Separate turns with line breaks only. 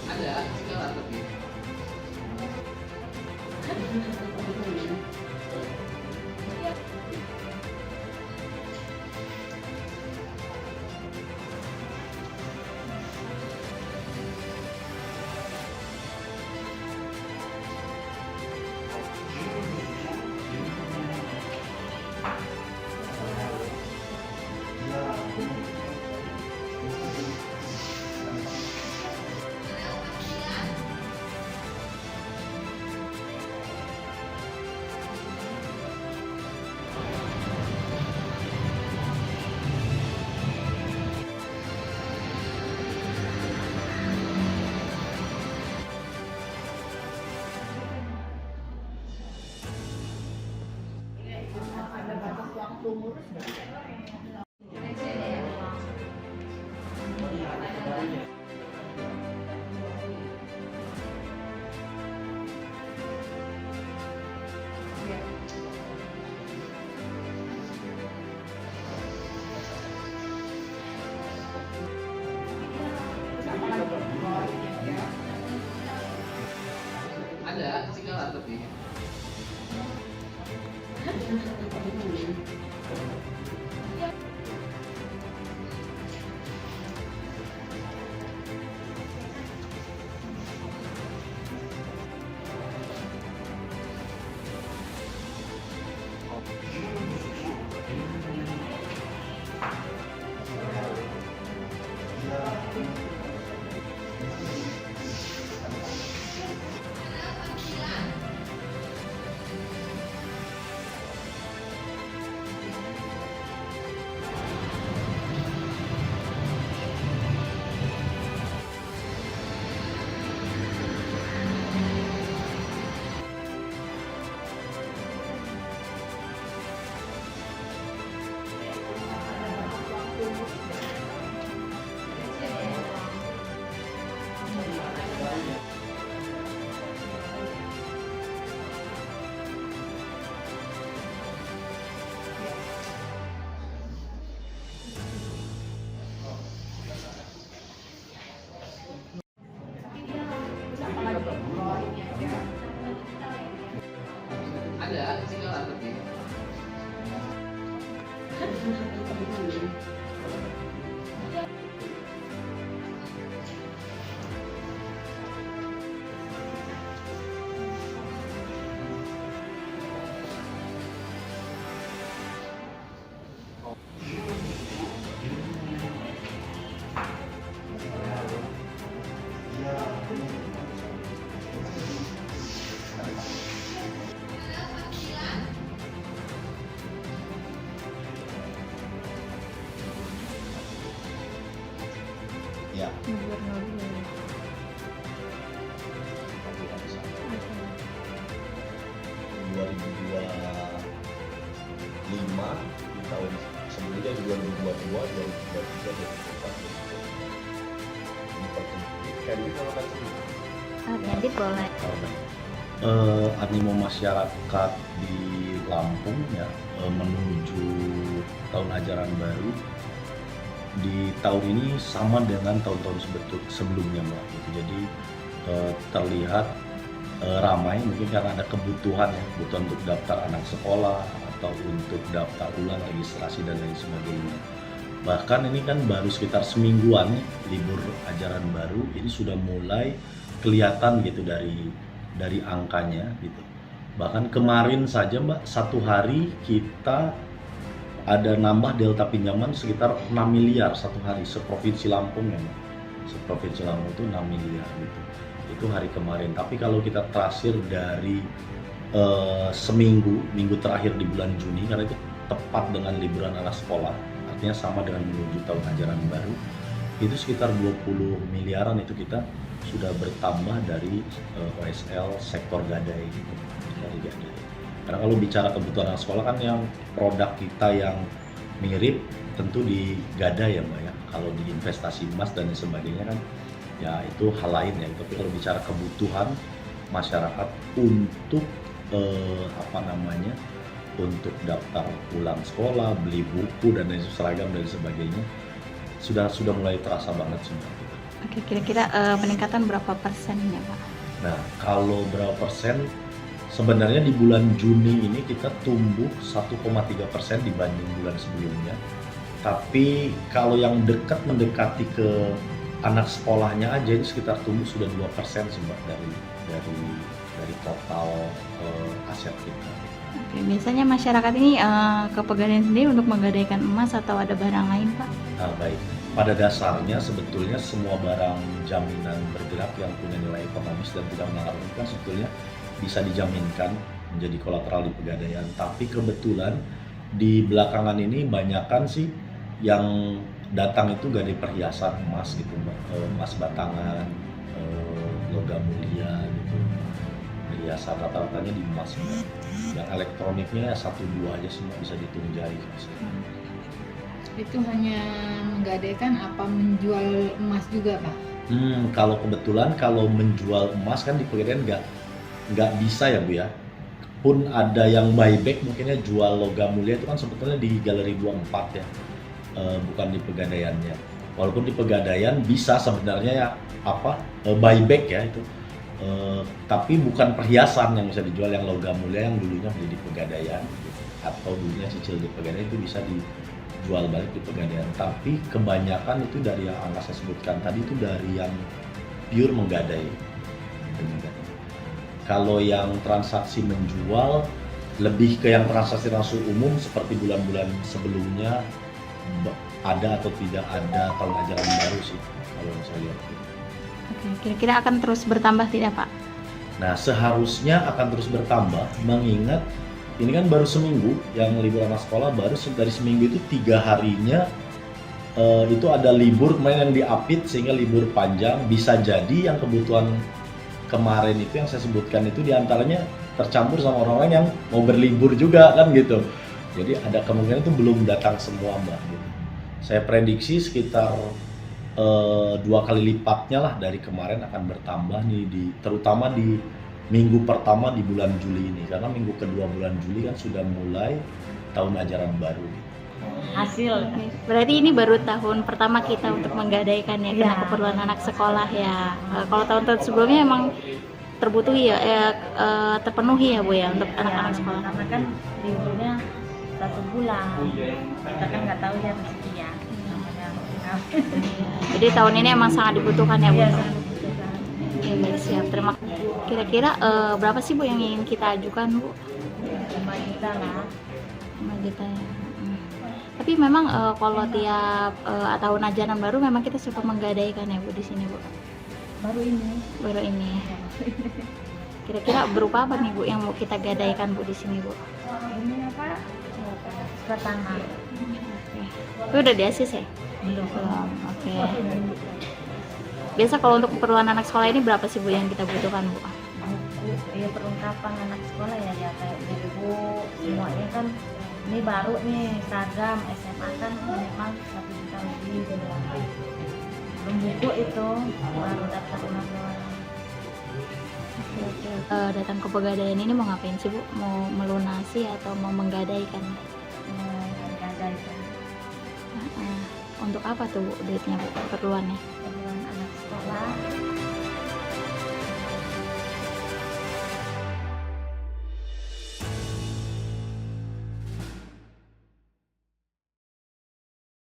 Ada segala tapi ada segala tapi ada segala tapi
Ya. Lima di tahun sebelumnya 2022, 2023, 2024. Candy kalau kan
Jadi boleh.
Animo masyarakat di Lampung ya menuju tahun ajaran baru di tahun ini sama dengan tahun-tahun sebelumnya Mbak. Gitu. Jadi terlihat ramai mungkin karena ada kebutuhan ya, kebutuhan untuk daftar anak sekolah atau untuk daftar ulang registrasi dan lain sebagainya. Bahkan ini kan baru sekitar semingguan libur ajaran baru, ini sudah mulai kelihatan gitu dari angkanya gitu. Bahkan kemarin saja Mbak, satu hari kita ada nambah delta pinjaman sekitar 6 miliar satu hari seprovinsi Lampung ya Mbak. Seprovinsi Lampung itu 6 miliar gitu. Itu hari kemarin. Tapi kalau kita trasir dari minggu terakhir di bulan Juni, karena itu tepat dengan liburan anak sekolah, artinya sama dengan menuju tahun ajaran baru, itu sekitar 20 miliaran itu kita sudah bertambah dari OSL sektor gadai gitu, dari gadai. Karena kalau bicara kebutuhan anak sekolah kan yang produk kita yang mirip tentu di gadai ya Mbak ya. Kalau di investasi emas dan sebagainya kan ya itu hal lain ya. Tapi kalau bicara kebutuhan masyarakat untuk untuk daftar ulang sekolah, beli buku dan lain seragam dan sebagainya, sudah mulai terasa banget sih Mbak.
Oke, kira-kira peningkatan berapa persennya Pak?
Nah, kalau berapa persen? Sebenarnya di bulan Juni ini kita tumbuh 1,3% dibanding bulan sebelumnya. Tapi kalau yang dekat mendekati ke anak sekolahnya aja ini sekitar tumbuh sudah 2% sih Mbak dari total aset kita.
Oke, biasanya masyarakat ini ke Pegadaian sendiri untuk menggadaikan emas atau ada barang lain Pak?
Nah, baik. Pada dasarnya sebetulnya semua barang jaminan bergerak yang punya nilai ekonomis dan tidak melanggar hukum kan sebetulnya bisa dijaminkan menjadi kolateral di Pegadaian. Tapi kebetulan di belakangan ini banyakan sih yang datang itu gadai perhiasan emas gitu, emas batangan, logam mulia gitu. Perhiasan rata-ratanya di emas. Yang elektroniknya 1-2 aja semua bisa dihitung jari.
Itu hanya menggadaikan apa menjual emas juga Pak?
Kalau kebetulan kalau menjual emas kan di Pegadaian nggak bisa ya Bu ya. Pun ada yang buyback mungkinnya jual logam mulia itu kan sebetulnya di Galeri 24 ya, bukan di Pegadaiannya. Walaupun di Pegadaian bisa sebenarnya ya buyback ya itu, tapi bukan perhiasan yang bisa dijual, yang logam mulia yang dulunya beli di Pegadaian atau dulunya cicil di Pegadaian itu bisa dijual balik di Pegadaian. Tapi kebanyakan itu dari yang angka saya sebutkan tadi itu dari yang pure menggadai. Kalau yang transaksi menjual lebih ke yang transaksi langsung umum seperti bulan-bulan sebelumnya, ada atau tidak ada tahun ajaran baru sih kalau saya lihat.
Oke, kira-kira akan terus bertambah tidak Pak?
Nah, seharusnya akan terus bertambah mengingat ini kan baru seminggu yang libur anak sekolah, baru dari seminggu itu 3 harinya itu ada libur kemarin yang diapit sehingga libur panjang. Bisa jadi yang kebutuhan kemarin itu yang saya sebutkan itu diantaranya tercampur sama orang-orang yang mau berlibur juga kan gitu. Jadi ada kemungkinan itu belum datang semua Mbak gitu. Saya prediksi sekitar 2 kali lipatnya lah dari kemarin akan bertambah nih terutama di minggu pertama di bulan Juli ini, karena minggu kedua bulan Juli kan sudah mulai tahun ajaran baru.
Hasil.
Berarti ini baru tahun pertama kita untuk menggadaikan ya, karena
Ya.
keperluan anak sekolah ya. Kalau tahun-tahun sebelumnya emang terbutuhi ya, terpenuhi ya Bu ya untuk anak-anak sekolah.
Karena kan liburnya 1 bulan, kita kan nggak tahu ya rezekinya.
Iya. Jadi tahun ini emang sangat dibutuhkan ya Bu.
Iya, sangat dibutuhkan.
Ya, baik, siap. Terima kasih. Kira-kira berapa sih Bu yang ingin kita ajukan Bu?
5 juta lah.
5 juta ya. Tapi memang kalau tiap tahun ajaran baru memang kita suka menggadaikan ya Bu di sini Bu.
Baru ini.
Baru ini. Kira-kira berupa apa nih Bu yang mau kita gadaikan Bu di sini Bu?
Ini apa? Surat tanah.
Oke. Itu udah di ACC ya?
Belum.
Belum. Oke. Biasa kalau untuk keperluan anak sekolah ini berapa sih Bu yang kita butuhkan Bu?
Buku, ya perlengkapan anak sekolah ya kayak buku semuanya kan. Ini baru nih seragam SMA kan memang 1 juta lebih. Belum buku itu baru daftar doang.
Datang ke Pegadaian ini mau ngapain sih Bu? Mau melunasi atau mau menggadaikan?
Ada itu.
Untuk apa tuh Bu duitnya Bu? Keperluannya?